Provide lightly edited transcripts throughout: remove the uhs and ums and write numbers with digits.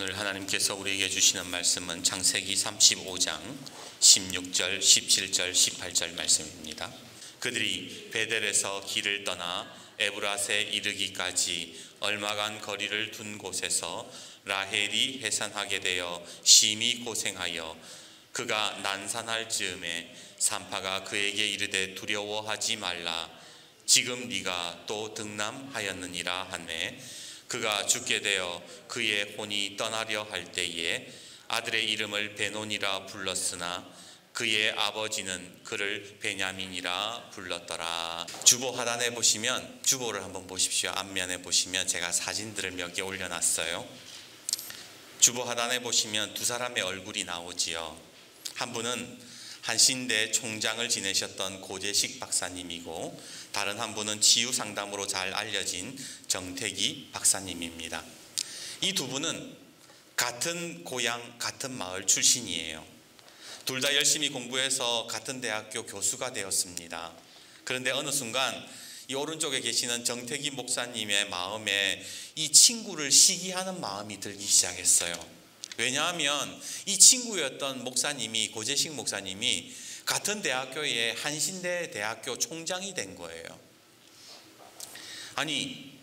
오늘 하나님께서 우리에게 주시는 말씀은 창세기 35장 16절, 17절, 18절 말씀입니다. 그들이 베델에서 길을 떠나 에브랏에 이르기까지 얼마간 거리를 둔 곳에서 라헬이 해산하게 되어 심히 고생하여 그가 난산할 즈음에 산파가 그에게 이르되 두려워하지 말라. 지금 네가 또 등남하였느니라 하매 그가 죽게 되어 그의 혼이 떠나려 할 때에 아들의 이름을 베논이라 불렀으나 그의 아버지는 그를 베냐민이라 불렀더라. 주보 하단에 보시면, 주보를 한번 보십시오. 앞면에 보시면 제가 사진들을 몇 개 올려놨어요. 주보 하단에 보시면 두 사람의 얼굴이 나오지요. 한 분은 한신대 총장을 지내셨던 고재식 박사님이고, 다른 한 분은 치유상담으로 잘 알려진 정태기 박사님입니다. 이 두 분은 같은 고향, 같은 마을 출신이에요. 둘 다 열심히 공부해서 같은 대학교 교수가 되었습니다. 그런데 어느 순간 이 오른쪽에 계시는 정태기 목사님의 마음에 이 친구를 시기하는 마음이 들기 시작했어요. 왜냐하면 이 친구였던 목사님이, 고재식 목사님이 같은 대학교의 한신대 대학교 총장이 된 거예요. 아니,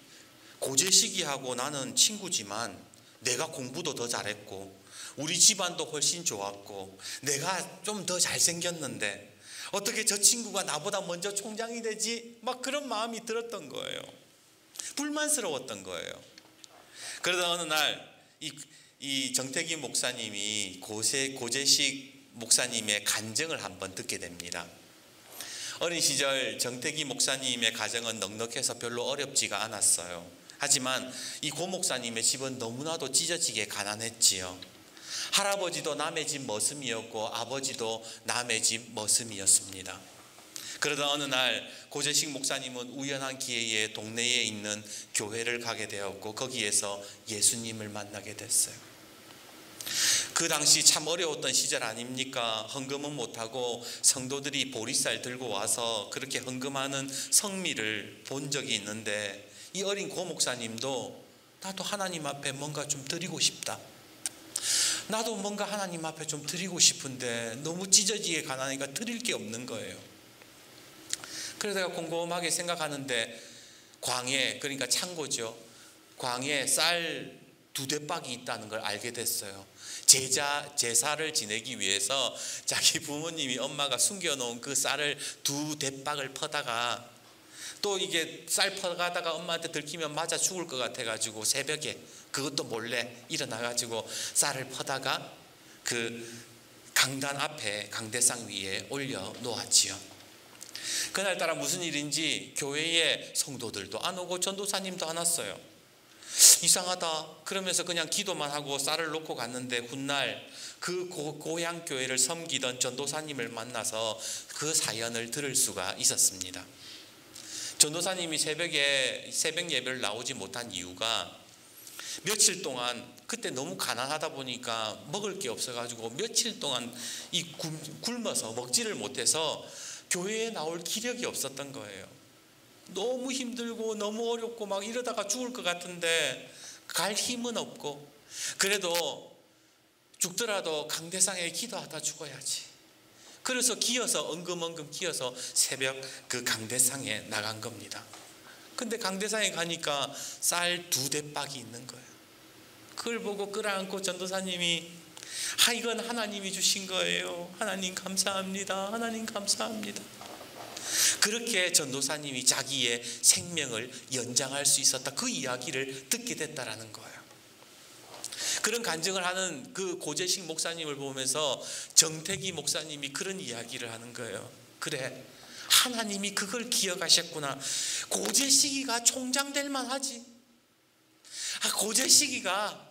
고재식이하고 나는 친구지만 내가 공부도 더 잘했고 우리 집안도 훨씬 좋았고 내가 좀 더 잘생겼는데 어떻게 저 친구가 나보다 먼저 총장이 되지? 막 그런 마음이 들었던 거예요. 불만스러웠던 거예요. 그러다 어느 날 이 정태기 목사님이 고재식 목사님의 간증을 한번 듣게 됩니다. 어린 시절 정태기 목사님의 가정은 넉넉해서 별로 어렵지가 않았어요. 하지만 이 고 목사님의 집은 너무나도 찢어지게 가난했지요. 할아버지도 남의 집 머슴이었고 아버지도 남의 집 머슴이었습니다. 그러다 어느 날 고재식 목사님은 우연한 기회에 동네에 있는 교회를 가게 되었고 거기에서 예수님을 만나게 됐어요. 그 당시 참 어려웠던 시절 아닙니까? 헌금은 못하고 성도들이 보리쌀 들고 와서 그렇게 헌금하는 성미를 본 적이 있는데 이 어린 고 목사님도 나도 하나님 앞에 뭔가 좀 드리고 싶다. 나도 뭔가 하나님 앞에 좀 드리고 싶은데 너무 찢어지게 가난하니까 드릴 게 없는 거예요. 그래서 내가 곰곰하게 생각하는데 광에, 그러니까 창고죠. 광에 쌀 2대박이 있다는 걸 알게 됐어요. 제사를 지내기 위해서 자기 부모님이, 엄마가 숨겨놓은 그 쌀을 2대박을 퍼다가 또 이게 쌀 퍼가다가 엄마한테 들키면 맞아 죽을 것 같아가지고 새벽에 그것도 몰래 일어나가지고 쌀을 퍼다가 그 강단 앞에 강대상 위에 올려 놓았지요. 그날따라 무슨 일인지 교회에 성도들도 안 오고 전도사님도 안 왔어요. 이상하다 그러면서 그냥 기도만 하고 쌀을 놓고 갔는데 훗날 그 고향 교회를 섬기던 전도사님을 만나서 그 사연을 들을 수가 있었습니다. 전도사님이 새벽 예배를 나오지 못한 이유가 며칠 동안 그때 너무 가난하다 보니까 먹을 게 없어가지고 며칠 동안 굶어서 먹지를 못해서 교회에 나올 기력이 없었던 거예요. 너무 힘들고 너무 어렵고 막 이러다가 죽을 것 같은데 갈 힘은 없고 그래도 죽더라도 강대상에 기도하다 죽어야지. 그래서 기어서 엉금엉금 기어서 새벽 그 강대상에 나간 겁니다. 근데 강대상에 가니까 쌀 2대박이 있는 거예요. 그걸 보고 끌어안고 전도사님이 이건 하나님이 주신 거예요. 하나님 감사합니다. 하나님 감사합니다. 그렇게 전도사님이 자기의 생명을 연장할 수 있었다. 그 이야기를 듣게 됐다라는 거예요. 그런 간증을 하는 그 고재식 목사님을 보면서 정태기 목사님이 그런 이야기를 하는 거예요. 그래, 하나님이 그걸 기억하셨구나. 고재식이가 총장 될 만하지. 고재식이가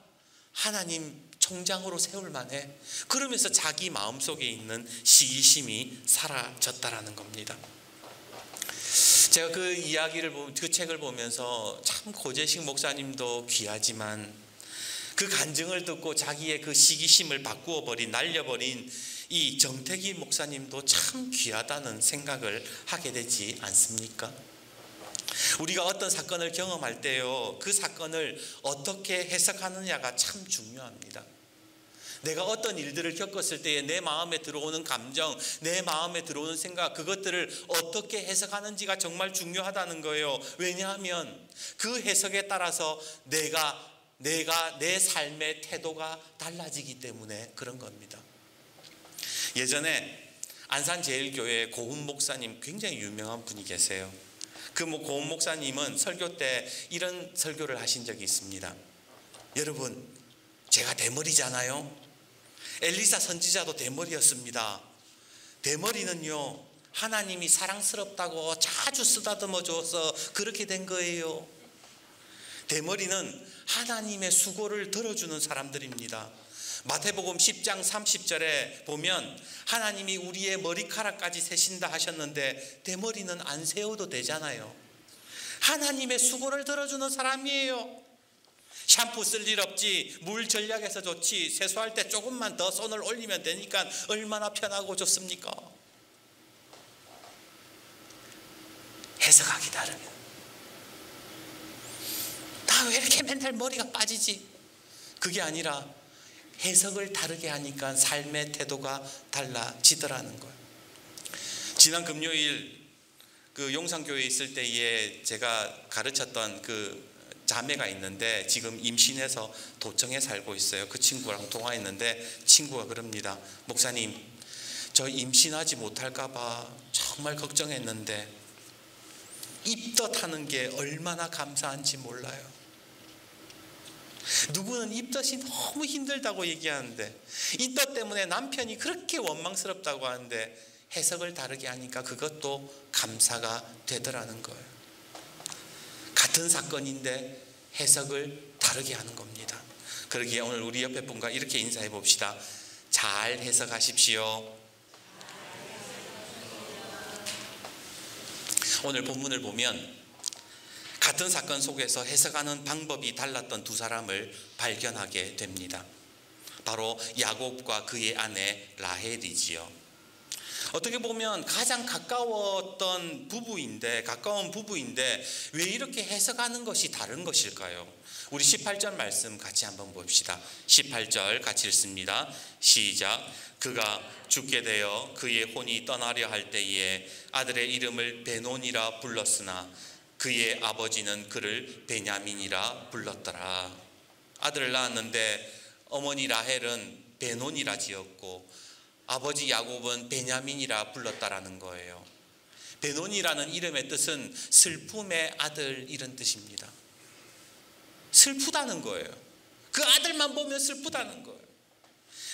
하나님 총장으로 세울 만해. 그러면서 자기 마음속에 있는 시기심이 사라졌다라는 겁니다. 제가 그 이야기를 그 책을 보면서 참 고재식 목사님도 귀하지만 그 간증을 듣고 자기의 그 시기심을 날려버린 이 정태기 목사님도 참 귀하다는 생각을 하게 되지 않습니까? 우리가 어떤 사건을 경험할 때요, 그 사건을 어떻게 해석하느냐가 참 중요합니다. 내가 어떤 일들을 겪었을 때에 내 마음에 들어오는 감정, 내 마음에 들어오는 생각, 그것들을 어떻게 해석하는지가 정말 중요하다는 거예요. 왜냐하면 그 해석에 따라서 내가 내 삶의 태도가 달라지기 때문에 그런 겁니다. 예전에 안산제일교회 고훈 목사님, 굉장히 유명한 분이 계세요. 그 고훈 목사님은 설교 때 이런 설교를 하신 적이 있습니다. 여러분, 제가 대머리잖아요. 엘리사 선지자도 대머리였습니다. 대머리는요, 하나님이 사랑스럽다고 자주 쓰다듬어 줘서 그렇게 된 거예요. 대머리는 하나님의 수고를 들어주는 사람들입니다. 마태복음 10장 30절에 보면 하나님이 우리의 머리카락까지 세신다 하셨는데 대머리는 안 세워도 되잖아요. 하나님의 수고를 들어주는 사람이에요. 샴푸 쓸 일 없지, 물 전략해서 좋지, 세수할 때 조금만 더 손을 올리면 되니까 얼마나 편하고 좋습니까? 해석하기 다르면 나 왜 이렇게 맨날 머리가 빠지지? 그게 아니라 해석을 다르게 하니까 삶의 태도가 달라지더라는 거예요. 지난 금요일 그 용산교회에 있을 때에 제가 가르쳤던 그 자매가 있는데 지금 임신해서 도청에 살고 있어요. 그 친구랑 통화했는데 친구가 그럽니다. 목사님, 저 임신하지 못할까 봐 정말 걱정했는데 입덧하는 게 얼마나 감사한지 몰라요. 누구는 입덧이 너무 힘들다고 얘기하는데, 입덧 때문에 남편이 그렇게 원망스럽다고 하는데 해석을 다르게 하니까 그것도 감사가 되더라는 거예요. 같은 사건인데 해석을 다르게 하는 겁니다. 그러기에 오늘 우리 옆에 분과 이렇게 인사해 봅시다. 잘 해석하십시오. 오늘 본문을 보면 같은 사건 속에서 해석하는 방법이 달랐던 두 사람을 발견하게 됩니다. 바로 야곱과 그의 아내 라헬이지요. 어떻게 보면 가장 가까운 부부인데 왜 이렇게 해석하는 것이 다른 것일까요? 우리 18절 말씀 같이 한번 봅시다. 18절 같이 읽습니다. 시작. 그가 죽게 되어 그의 혼이 떠나려 할 때에 아들의 이름을 베논이라 불렀으나 그의 아버지는 그를 베냐민이라 불렀더라. 아들을 낳았는데 어머니 라헬은 베논이라 지었고 아버지 야곱은 베냐민이라 불렀다라는 거예요. 베논이라는 이름의 뜻은 슬픔의 아들, 이런 뜻입니다. 슬프다는 거예요. 그 아들만 보면 슬프다는 거예요.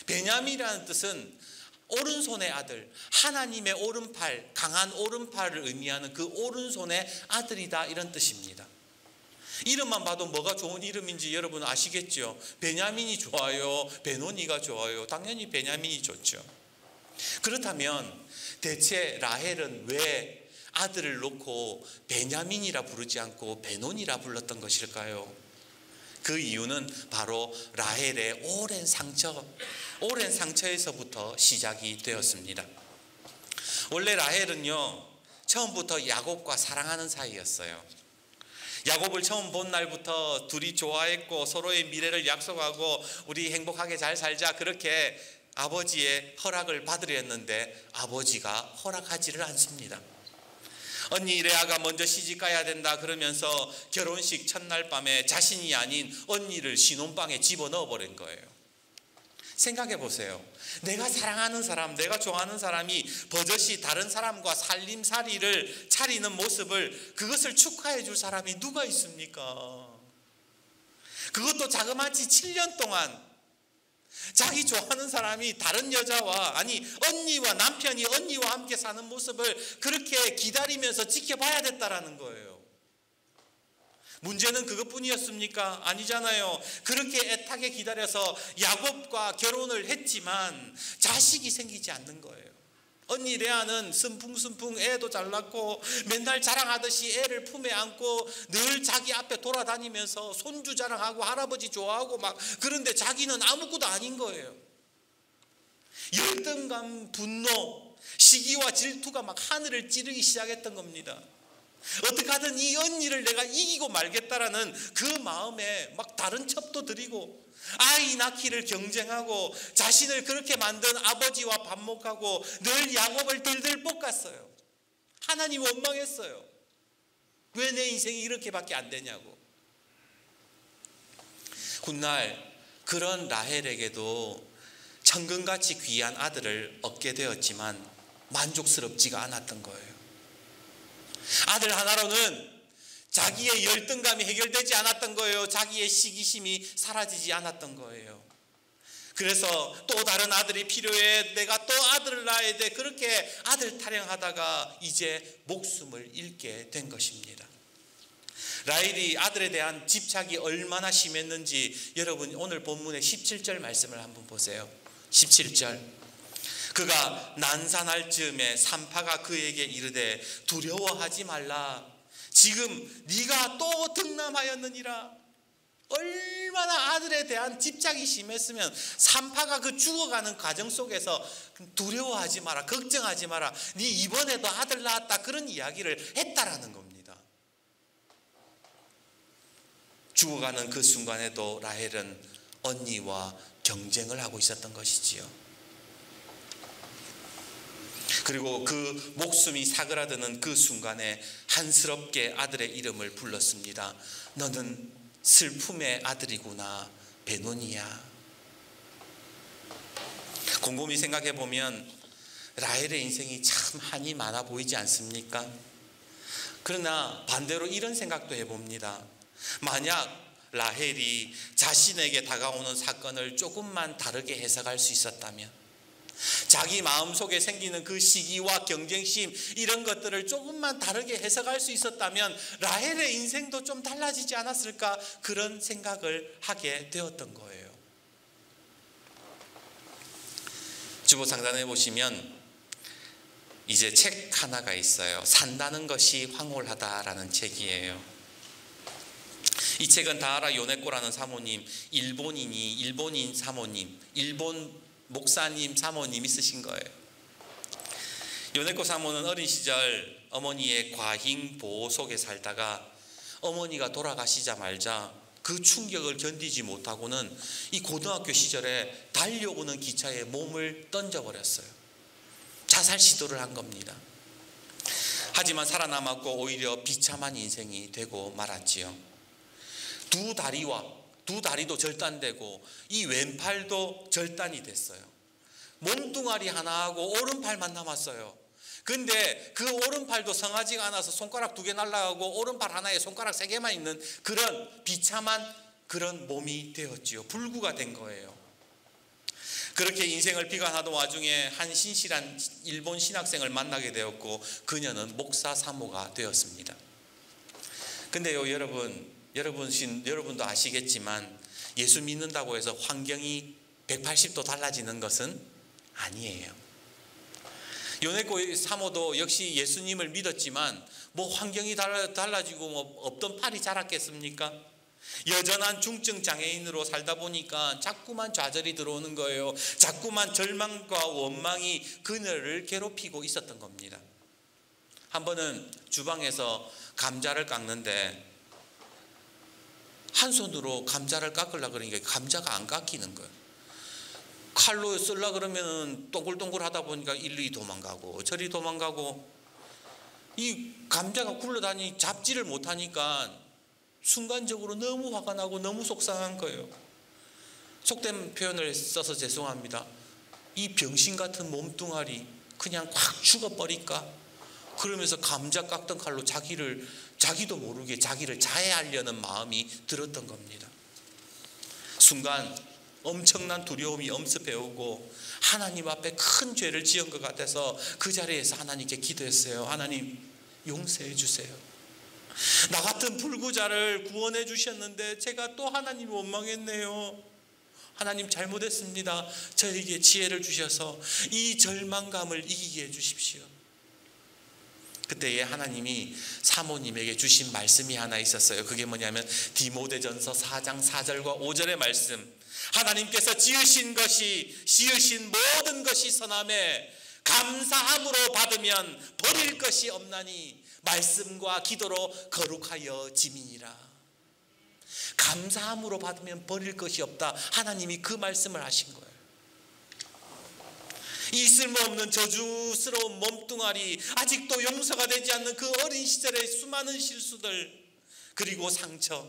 베냐민이라는 뜻은 오른손의 아들, 하나님의 오른팔, 강한 오른팔을 의미하는 그 오른손의 아들이다, 이런 뜻입니다. 이름만 봐도 뭐가 좋은 이름인지 여러분 아시겠죠? 베냐민이 좋아요? 베논이가 좋아요? 당연히 베냐민이 좋죠. 그렇다면 대체 라헬은 왜 아들을 놓고 베냐민이라 부르지 않고 베논이라 불렀던 것일까요? 그 이유는 바로 라헬의 오랜 상처에서부터 시작이 되었습니다. 원래 라헬은요, 처음부터 야곱과 사랑하는 사이였어요. 야곱을 처음 본 날부터 둘이 좋아했고 서로의 미래를 약속하고 우리 행복하게 잘 살자, 그렇게 아버지의 허락을 받으려 했는데 아버지가 허락하지를 않습니다. 언니 레아가 먼저 시집가야 된다 그러면서 결혼식 첫날 밤에 자신이 아닌 언니를 신혼방에 집어넣어 버린 거예요. 생각해 보세요. 내가 사랑하는 사람, 내가 좋아하는 사람이 버젓이 다른 사람과 살림살이를 차리는 모습을, 그것을 축하해 줄 사람이 누가 있습니까? 그것도 자그마치 7년 동안 자기 좋아하는 사람이 다른 여자와, 아니 언니와, 남편이 언니와 함께 사는 모습을 그렇게 기다리면서 지켜봐야 됐다라는 거예요. 문제는 그것뿐이었습니까? 아니잖아요. 그렇게 애타게 기다려서 야곱과 결혼을 했지만 자식이 생기지 않는 거예요. 언니 레아는 순풍순풍 애도 잘 낳고 맨날 자랑하듯이 애를 품에 안고 늘 자기 앞에 돌아다니면서 손주 자랑하고 할아버지 좋아하고 막, 그런데 자기는 아무것도 아닌 거예요. 열등감, 분노, 시기와 질투가 막 하늘을 찌르기 시작했던 겁니다. 어떻게 하든 이 언니를 내가 이기고 말겠다라는 그 마음에 막 다른 첩도 들이고 아이 낳기를 경쟁하고 자신을 그렇게 만든 아버지와 반목하고 늘 야곱을 들들 볶았어요. 하나님 원망했어요. 왜 내 인생이 이렇게밖에 안 되냐고. 훗날 그런 라헬에게도 천금같이 귀한 아들을 얻게 되었지만 만족스럽지가 않았던 거예요. 아들 하나로는 자기의 열등감이 해결되지 않았던 거예요. 자기의 시기심이 사라지지 않았던 거예요. 그래서 또 다른 아들이 필요해, 내가 또 아들을 낳아야 돼, 그렇게 아들 타령하다가 이제 목숨을 잃게 된 것입니다. 라헬이 아들에 대한 집착이 얼마나 심했는지 여러분 오늘 본문의 17절 말씀을 한번 보세요. 17절. 그가 난산할 즈음에 산파가 그에게 이르되 두려워하지 말라. 지금 네가 또 득남하였느니라. 얼마나 아들에 대한 집착이 심했으면 산파가 그 죽어가는 과정 속에서 두려워하지 마라, 걱정하지 마라, 네 이번에도 아들 낳았다, 그런 이야기를 했다라는 겁니다. 죽어가는 그 순간에도 라헬은 언니와 경쟁을 하고 있었던 것이지요. 그리고 그 목숨이 사그라드는 그 순간에 한스럽게 아들의 이름을 불렀습니다. 너는 슬픔의 아들이구나, 베노니야. 곰곰이 생각해 보면 라헬의 인생이 참 한이 많아 보이지 않습니까? 그러나 반대로 이런 생각도 해봅니다. 만약 라헬이 자신에게 다가오는 사건을 조금만 다르게 해석할 수 있었다면, 자기 마음속에 생기는 그 시기와 경쟁심 이런 것들을 조금만 다르게 해석할 수 있었다면 라헬의 인생도 좀 달라지지 않았을까, 그런 생각을 하게 되었던 거예요. 주보상단에 보시면 이제 책 하나가 있어요. 산다는 것이 황홀하다라는 책이에요. 이 책은 다하라 요네코라는 사모님, 일본인 사모님, 일본 목사님 사모님이 쓰신 거예요. 요네코 사모는 어린 시절 어머니의 과잉 보호 속에 살다가 어머니가 돌아가시자마자 그 충격을 견디지 못하고는 이 고등학교 시절에 달려오는 기차에 몸을 던져버렸어요. 자살 시도를 한 겁니다. 하지만 살아남았고 오히려 비참한 인생이 되고 말았지요. 두 다리도 절단되고 이 왼팔도 절단이 됐어요. 몸뚱아리 하나하고 오른팔만 남았어요. 근데 그 오른팔도 성하지가 않아서 손가락 2개 날아가고 오른팔 하나에 손가락 3개만 있는 그런 비참한 그런 몸이 되었지요. 불구가 된 거예요. 그렇게 인생을 비관하던 와중에 한 신실한 일본 신학생을 만나게 되었고 그녀는 목사 사모가 되었습니다. 근데요, 여러분도 아시겠지만 예수 믿는다고 해서 환경이 180도 달라지는 것은 아니에요. 요네코 사모도 역시 예수님을 믿었지만 뭐 환경이 달라지고 뭐 없던 팔이 자랐겠습니까? 여전한 중증 장애인으로 살다 보니까 자꾸만 좌절이 들어오는 거예요. 자꾸만 절망과 원망이 그녀를 괴롭히고 있었던 겁니다. 한 번은 주방에서 감자를 깎는데 한 손으로 감자를 깎으려고 그러니까 감자가 안 깎이는 거예요. 칼로 쓰려고 그러면 동글동글 하다 보니까 일리 도망가고 저리 도망가고 이 감자가 굴러다니 잡지를 못하니까 순간적으로 너무 화가 나고 너무 속상한 거예요. 속된 표현을 써서 죄송합니다. 이 병신 같은 몸뚱아리 그냥 확 죽어버릴까? 그러면서 감자 깎던 칼로 자기도 모르게 자기를 자해하려는 마음이 들었던 겁니다. 순간 엄청난 두려움이 엄습해오고 하나님 앞에 큰 죄를 지은 것 같아서 그 자리에서 하나님께 기도했어요. 하나님 용서해 주세요. 나 같은 불구자를 구원해 주셨는데 제가 또 하나님 원망했네요. 하나님 잘못했습니다. 저에게 지혜를 주셔서 이 절망감을 이기게 해 주십시오. 그때에 하나님이 사모님에게 주신 말씀이 하나 있었어요. 그게 뭐냐면 디모데전서 4장 4절과 5절의 말씀. 하나님께서 지으신 모든 것이 선하매 감사함으로 받으면 버릴 것이 없나니 말씀과 기도로 거룩하여 지미니라. 감사함으로 받으면 버릴 것이 없다. 하나님이 그 말씀을 하신 거예요. 이 쓸모없는 저주스러운 몸뚱아리, 아직도 용서가 되지 않는 그 어린 시절의 수많은 실수들, 그리고 상처,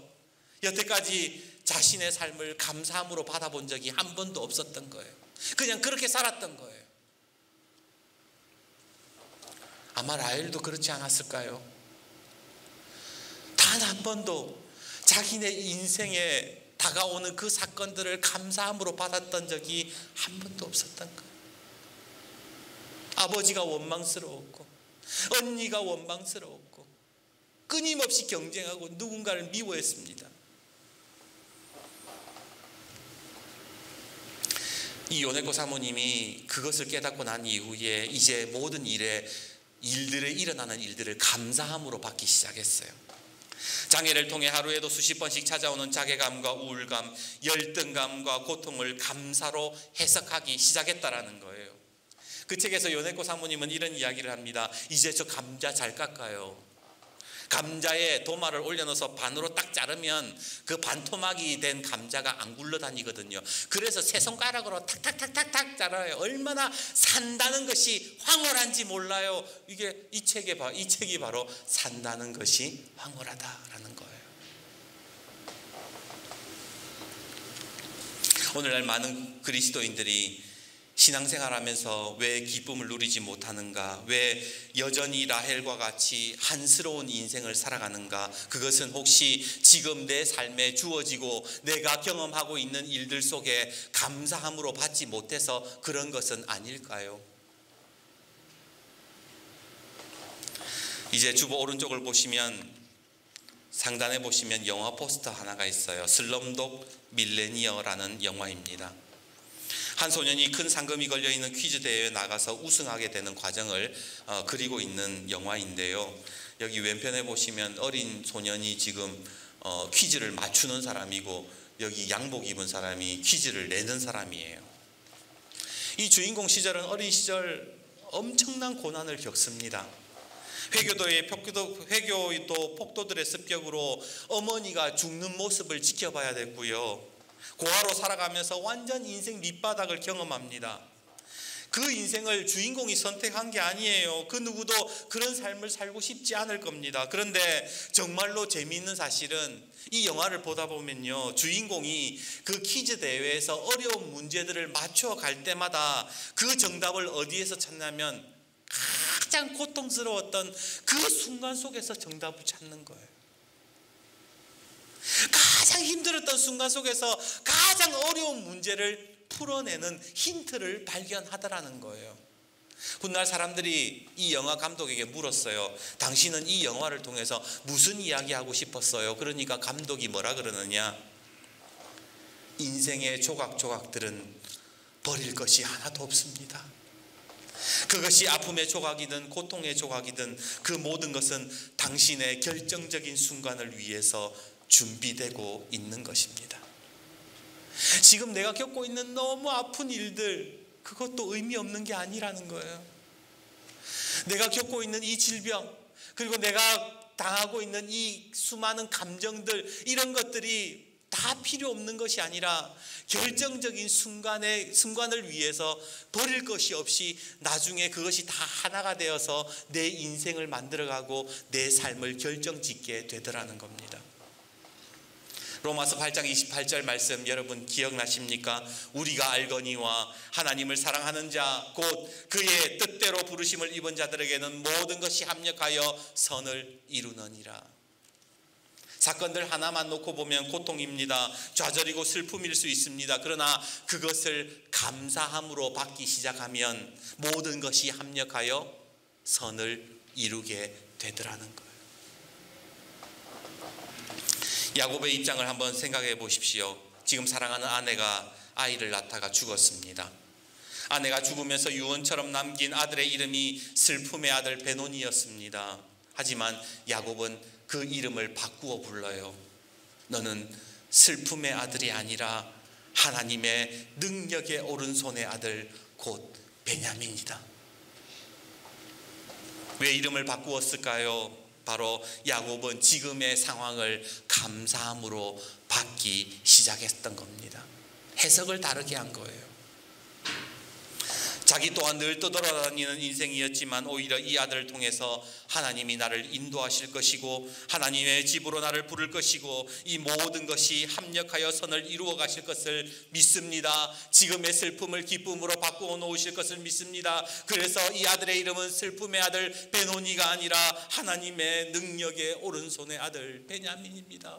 여태까지 자신의 삶을 감사함으로 받아본 적이 한 번도 없었던 거예요. 그냥 그렇게 살았던 거예요. 아마 라헬도 그렇지 않았을까요? 단 한 번도 자기네 인생에 다가오는 그 사건들을 감사함으로 받았던 적이 한 번도 없었던 거예요. 아버지가 원망스러웠고, 언니가 원망스러웠고, 끊임없이 경쟁하고 누군가를 미워했습니다. 이 요네코 사모님이 그것을 깨닫고 난 이후에 이제 모든 일들에 일어나는 일들을 감사함으로 받기 시작했어요. 장애를 통해 하루에도 수십 번씩 찾아오는 자괴감과 우울감, 열등감과 고통을 감사로 해석하기 시작했다라는 거예요. 그 책에서 요네코 사모님은 이런 이야기를 합니다. 이제 저 감자 잘 깎아요. 감자에 도마를 올려놓아서 반으로 딱 자르면 그 반토막이 된 감자가 안 굴러다니거든요. 그래서 세 손가락으로 탁탁탁탁탁 자라요. 얼마나 산다는 것이 황홀한지 몰라요. 이 책이 바로 산다는 것이 황홀하다라는 거예요. 오늘날 많은 그리스도인들이 신앙생활하면서 왜 기쁨을 누리지 못하는가? 왜 여전히 라헬과 같이 한스러운 인생을 살아가는가? 그것은 혹시 지금 내 삶에 주어지고 내가 경험하고 있는 일들 속에 감사함으로 받지 못해서 그런 것은 아닐까요? 이제 주보 오른쪽을 보시면, 상단에 보시면 영화 포스터 하나가 있어요. 슬럼독 밀레니어라는 영화입니다. 한 소년이 큰 상금이 걸려있는 퀴즈 대회에 나가서 우승하게 되는 과정을 그리고 있는 영화인데요. 여기 왼편에 보시면 어린 소년이 지금 퀴즈를 맞추는 사람이고, 여기 양복 입은 사람이 퀴즈를 내는 사람이에요. 이 주인공 시절은 어린 시절 엄청난 고난을 겪습니다. 회교도 폭도들의 습격으로 어머니가 죽는 모습을 지켜봐야 됐고요. 고아로 살아가면서 완전 인생 밑바닥을 경험합니다. 그 인생을 주인공이 선택한 게 아니에요. 그 누구도 그런 삶을 살고 싶지 않을 겁니다. 그런데 정말로 재미있는 사실은 이 영화를 보다 보면요, 주인공이 그 퀴즈 대회에서 어려운 문제들을 맞춰갈 때마다 그 정답을 어디에서 찾냐면 가장 고통스러웠던 그 순간 속에서 정답을 찾는 거예요. 가장 힘들었던 순간 속에서 가장 어려운 문제를 풀어내는 힌트를 발견하더라는 거예요. 훗날 사람들이 이 영화 감독에게 물었어요. 당신은 이 영화를 통해서 무슨 이야기 하고 싶었어요? 그러니까 감독이 뭐라 그러느냐? 인생의 조각조각들은 버릴 것이 하나도 없습니다. 그것이 아픔의 조각이든 고통의 조각이든 그 모든 것은 당신의 결정적인 순간을 위해서 준비되고 있는 것입니다. 지금 내가 겪고 있는 너무 아픈 일들, 그것도 의미 없는 게 아니라는 거예요. 내가 겪고 있는 이 질병, 그리고 내가 당하고 있는 이 수많은 감정들, 이런 것들이 다 필요 없는 것이 아니라 결정적인 순간을 위해서 버릴 것이 없이 나중에 그것이 다 하나가 되어서 내 인생을 만들어가고 내 삶을 결정짓게 되더라는 겁니다. 로마서 8장 28절 말씀 여러분 기억나십니까? 우리가 알거니와 하나님을 사랑하는 자 곧 그의 뜻대로 부르심을 입은 자들에게는 모든 것이 합력하여 선을 이루느니라. 사건들 하나만 놓고 보면 고통입니다. 좌절이고 슬픔일 수 있습니다. 그러나 그것을 감사함으로 받기 시작하면 모든 것이 합력하여 선을 이루게 되더라는 거예요. 야곱의 입장을 한번 생각해 보십시오. 지금 사랑하는 아내가 아이를 낳다가 죽었습니다. 아내가 죽으면서 유언처럼 남긴 아들의 이름이 슬픔의 아들 베노니였습니다. 하지만 야곱은 그 이름을 바꾸어 불러요. 너는 슬픔의 아들이 아니라 하나님의 능력의 오른손의 아들 곧 베냐민이다. 왜 이름을 바꾸었을까요? 바로 야곱은 지금의 상황을 감사함으로 받기 시작했던 겁니다. 해석을 다르게 한 거예요. 자기 또한 늘 떠돌아다니는 인생이었지만 오히려 이 아들을 통해서 하나님이 나를 인도하실 것이고 하나님의 집으로 나를 부를 것이고 이 모든 것이 합력하여 선을 이루어 가실 것을 믿습니다. 지금의 슬픔을 기쁨으로 바꾸어 놓으실 것을 믿습니다. 그래서 이 아들의 이름은 슬픔의 아들 베노니가 아니라 하나님의 능력의 오른손의 아들 베냐민입니다.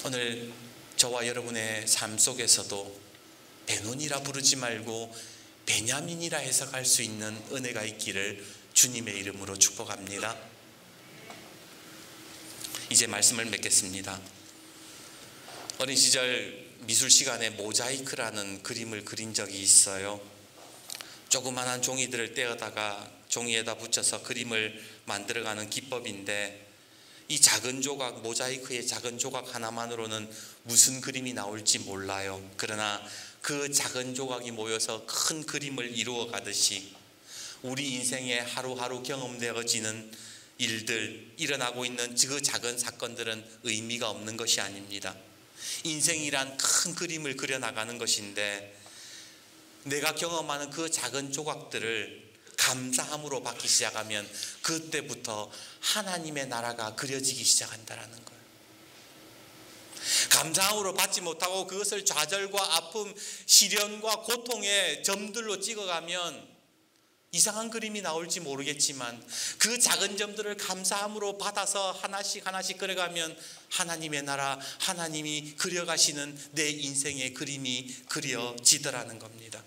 오늘 저와 여러분의 삶 속에서도 베논이라 부르지 말고 베냐민이라 해석할 수 있는 은혜가 있기를 주님의 이름으로 축복합니다. 이제 말씀을 맺겠습니다. 어린 시절 미술 시간에 모자이크라는 그림을 그린 적이 있어요. 조그만한 종이들을 떼어다가 종이에다 붙여서 그림을 만들어가는 기법인데 이 작은 조각, 모자이크의 작은 조각 하나만으로는 무슨 그림이 나올지 몰라요. 그러나 그 작은 조각이 모여서 큰 그림을 이루어 가듯이 우리 인생에 하루하루 경험되어지는 일들, 일어나고 있는 그 작은 사건들은 의미가 없는 것이 아닙니다. 인생이란 큰 그림을 그려나가는 것인데 내가 경험하는 그 작은 조각들을 감사함으로 받기 시작하면 그때부터 하나님의 나라가 그려지기 시작한다는 거예요. 감사함으로 받지 못하고 그것을 좌절과 아픔, 시련과 고통의 점들로 찍어가면 이상한 그림이 나올지 모르겠지만 그 작은 점들을 감사함으로 받아서 하나씩 하나씩 그려가면 하나님의 나라, 하나님이 그려가시는 내 인생의 그림이 그려지더라는 겁니다.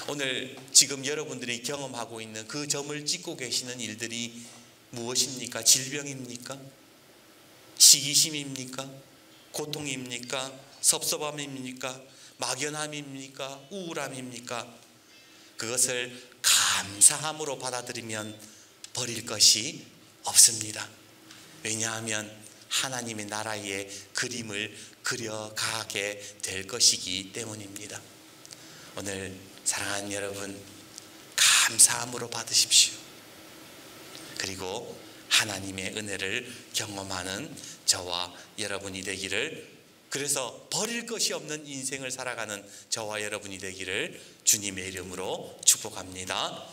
오늘 지금 여러분들이 경험하고 있는 그 점을 찍고 계시는 일들이 무엇입니까? 질병입니까? 시기심입니까? 고통입니까? 섭섭함입니까? 막연함입니까? 우울함입니까? 그것을 감사함으로 받아들이면 버릴 것이 없습니다. 왜냐하면 하나님의 나라의 그림을 그려가게 될 것이기 때문입니다. 오늘 사랑하는 여러분, 감사함으로 받으십시오. 그리고 하나님의 은혜를 경험하는 저와 여러분이 되기를, 그래서 버릴 것이 없는 인생을 살아가는 저와 여러분이 되기를 주님의 이름으로 축복합니다.